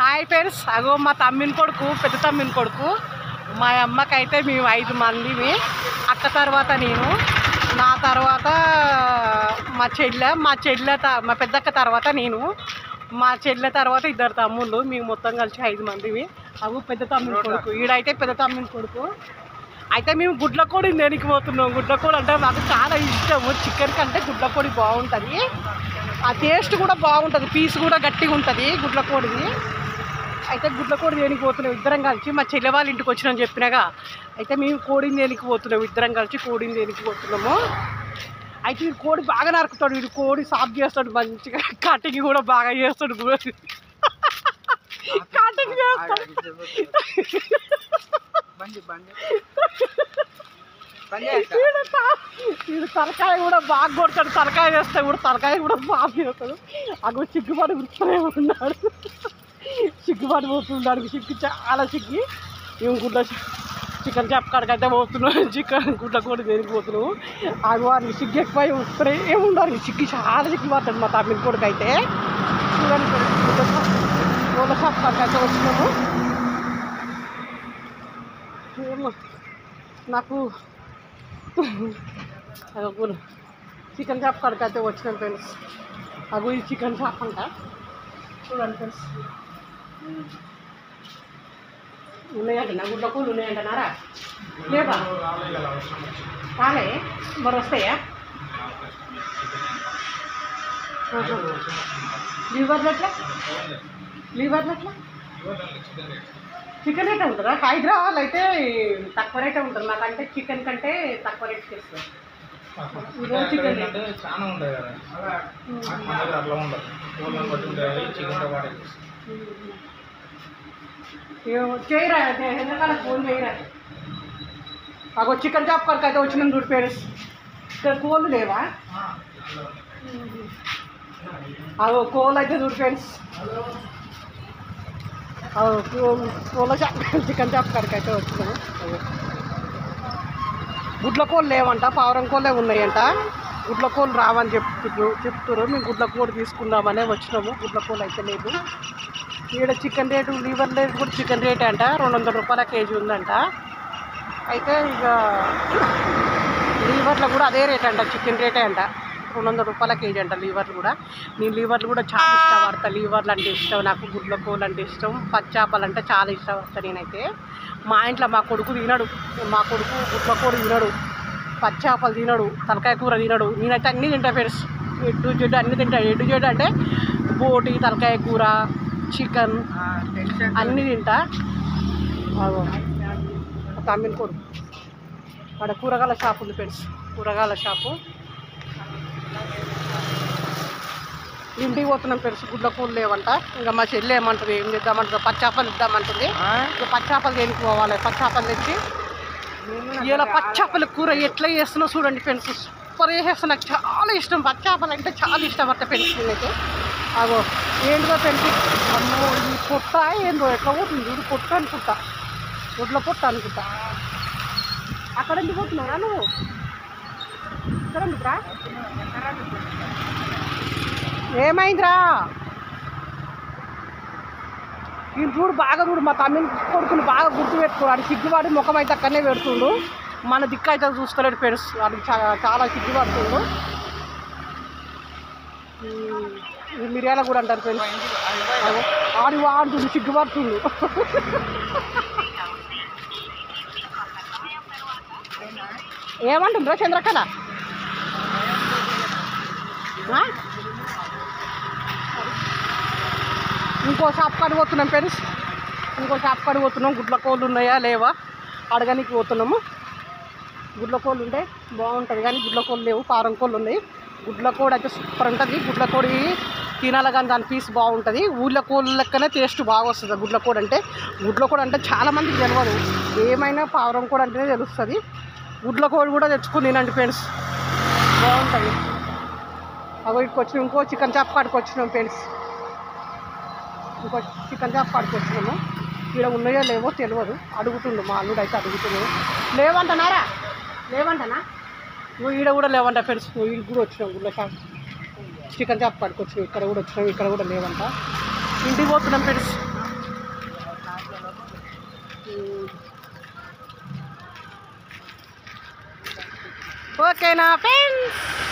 Hi friends, అగో మా తమ్మిని కొడుకు, పెద్ద తమ్మిని కొడుకు. మా అమ్మకైతే మేము 5 మందిమి. అక్క తర్వాత నేను, నా తర్వాత మా చెల్లె, మా పెద్దక్క తర్వాత నేను, మా చెల్లె తర్వాత 2 తమ్ముళ్ళు. మేము మొత్తం కలిసి 5 మందిమి. అగో పెద్ద తమ్మిని కొడుకు, ఈడైతే పెద్ద తమ్మిని కొడుకు. అయితే మేము గుడ్లకోడి దేనికి పోతున్నాం. గుడ్లకోడి అంటే మాకు చాలా ఇష్టము. చికెన్ కంటే గుడ్లకోడి బాగుంటుంది. ఆ టేస్ట్ కూడా బాగుంటుంది, పీస్ కూడా గట్టిగా ఉంటుంది గుడ్లకోడిది. అయితే గుడ్లకోడి దేనికి పోతున్నాం ఇద్దరం కలిసి. మా చెల్లె వాళ్ళ ఇంటికి వచ్చినాం చెప్పినాగా. అయితే మేము కోడిని దేనికి పోతున్నాం, ఇద్దరం కలిసి కోడిని దేనికి పోతున్నాము. అయితే వీడు కోడి బాగా నరుకుతాడు, వీడు కోడి సాఫ్ చేస్తాడు మంచిగా, కటింగ్ కూడా బాగా చేస్తాడు. కటింగ్ చేస్తాడు, వీడు తలకాయ కూడా బాగా కొడతాడు. తలకాయ వేస్తే కూడా తలకాయ కూడా బాగా చేస్తాడు. అక్కడ సిగ్గుపడి వృత్తనే ఉన్నాడు, సిగ్గుపడి పోతున్నాడు. సిగ్గు చాలా సిగ్గి. మేము చికెన్ చేప కాడికైతే పోతున్నాం. గుడ్ల కోడి దేనికి పోతున్నాము. అది వారికి సిగ్గు ఎక్కువ వస్తున్నాయి ఏముండాలి. సిగ్గు చాలా సిగ్గు పడుతుంది మా తమ్మిడి కొడుకు అయితే. చూడండి గుడ్ల చేప కాడికైతే వచ్చినాము. ఏమో నాకు అగో చికెన్ చేప కాడికైతే వచ్చినాం ఫ్రెండ్స్. అగో ఈ చికెన్ చేప అంట, చూడండి ఫ్రెండ్స్. ఉన్నాయంట గుడ్ల కూలు ఉన్నాయంటున్నారా? లేవా? కాలే మరి వస్తాయా? లీవర్లు ఎట్లా? చికెన్ రేటే ఉంటుందా? హైదరాబాద్ అయితే తక్కువ రేటే ఉంటుంది. నాకంటే చికెన్ కంటే తక్కువ రేట్ చేస్తుంది. చికెన్ చాలా ఉంటాయి కదా, అట్లా ఉండదు. చేయరా ఎంతకాలం ఫోన్ చేయరా. అగో చికెన్ చాప్ కనుక అయితే వచ్చిన చూడు పేరెంట్స్. ఇక్కడ కోళ్ళు లేవా? అగో కోళ్ళు అయితే చూడు ఫ్రెండ్స్. కోళ్ళ చాప్ చికెన్ చాప్ కనుక అయితే వచ్చినాము. గుడ్ల కోళ్ళు లేవంట, పావురం కోళ్ళే ఉన్నాయంట. గుడ్ల కోళ్ళు రావని చెప్తున్నారు. మేము గుడ్ల కోడి తీసుకుందామనే వచ్చినాము. గుడ్ల కోళ్ళు అయితే లేదు. ఈడ చికెన్ రేటు, లీవర్ రేటు కూడా చికెన్ రేటే అంట. 200 రూపాయల కేజీ ఉందంట. అయితే ఇక లీవర్లో కూడా అదే రేట్ అంట, చికెన్ రేటే అంట. 200 రూపాయల కేజీ అంట లీవర్లు కూడా. నేను లీవర్లు కూడా చాలా ఇష్టపడతా. లీవర్లు అంటే ఇష్టం నాకు, గుడ్ల కోళ్ళు అంటే ఇష్టం, పచ్చాపలు అంటే చాలా ఇష్టపడతాను నేనైతే. మా ఇంట్లో మా కొడుకు తినడు, మా కొడుకు గుడ్ల కోడి తినడు, పచ్చాపలు తినడు, తలకాయ కూర తినడు. నేనైతే అన్నీ తింటా ఫ్రెండ్స్. ఎడ్డు జెడ్డు అన్నీ తింటా. ఎడ్డు జెడ్డు అంటే బోటి, తలకాయ కూర, చికెన్ అన్నీ తింటా. తమ్మిని కొడుకు అక్కడ కూరగాయల షాప్ ఉంది ఫ్రెండ్స్, కూరగాయల షాపు. ఇంటికి పోతున్నాం ఫ్రెండ్స్. గుడ్ల కూరలు లేవంట. ఇంకా మా చెల్లి ఏమంటుంది, ఏం తెద్దామంటుంది, పచ్చాపలు ఇద్దామంటుంది. ఇంకా పచ్చాపలు దేనికి పోవాలి. పచ్చాపలు తెచ్చి ఇలా పచ్చాపల కూర ఎట్లా చేస్తున్నా చూడండి ఫ్రెండ్స్. సూపర్ చేసేస్తా. నాకు చాలా ఇష్టం పచ్చాపలు అంటే, చాలా ఇష్టం అట్లా ఫ్రెండ్స్. నేనైతే అగో ఏంటో ఫ్రెండ్స్, అమ్మో ఈ పొట్ట ఏందో ఎట్లా పోతుంది చూడు. పొట్ట అనుకుంటా, గుడ్ల పొట్ట అనుకుంటా. అక్కడ ఎందుకు పోతున్నావురా నువ్వు? ఇక్కడ ఎందుకురా? ఏమైందిరా? నేను చూడు బాగా చూడు, మా తమ్మిని కొడుకుని బాగా గుర్తు పెట్టుకోడు. సిగ్గువాడి ముఖం అయితే అక్కడనే పెడుతుండు. మన దిక్కు అయితే చూస్తలేడు ఫ్రెండ్స్. వాడికి చాలా సిగ్గుపడుతుండు. మిరియాల కూడా అంటారు ఫ్రెండ్స్. వాడుతుంది, సిగ్గుపడుతుండు. ఏమంటుండ్రా చంద్రకళ? ఇంకో షాప్ కాడికి పోతున్నాం ఫ్రెండ్స్. ఇంకో షాప్ కాడికి పోతున్నాం. గుడ్ల కోళ్ళు ఉన్నాయా లేవా అడగనికి పోతున్నాము. గుడ్ల కోళ్ళు ఉంటే బాగుంటుంది కానీ గుడ్ల కోళ్ళు లేవు, పావురం కోళ్ళు ఉన్నాయి. గుడ్ల కోడి అయితే సూపర్ ఉంటుంది. గుడ్ల కోడి తినాలి కానీ దాని పీస్ బాగుంటుంది. ఊళ్ళో కోళ్ళ లెక్కనే టేస్ట్ బాగా వస్తుంది గుడ్ల కోడి అంటే. గుడ్ల కోడి అంటే చాలామందికి తెలియదు, ఏమైనా పావురం కోడి అంటేనే తెలుస్తుంది. గుడ్ల కోడి కూడా తెచ్చుకుని తినండి ఫ్రెండ్స్, బాగుంటుంది. అవి ఇక్కడికి వచ్చినాం. ఇంకో చికెన్ చాప్ కాడికి వచ్చినాం ఫ్రెండ్స్. ఇంకో చికెన్ చాప్ కాడికి వచ్చినాము. ఇక్కడ ఉన్నాయో లేవో తెలియదు, అడుగుతుండు మా అల్లుడు అయితే అడుగుతున్నాడు. లేవంటనారా? లేవంటనా? నువ్వు ఈడ కూడా లేవంట ఫ్రెండ్స్. నువ్వు ఈడ కూడా వచ్చినావు గుడ్ల షాప్ చికెన్ చాప్ కాడికి వచ్చినావు. ఇక్కడ కూడా వచ్చినావు, ఇక్కడ కూడా లేవంట. ఇంటికి పోతున్నాం ఫ్రెండ్స్. ఓకేనా ఫ్రెండ్స్.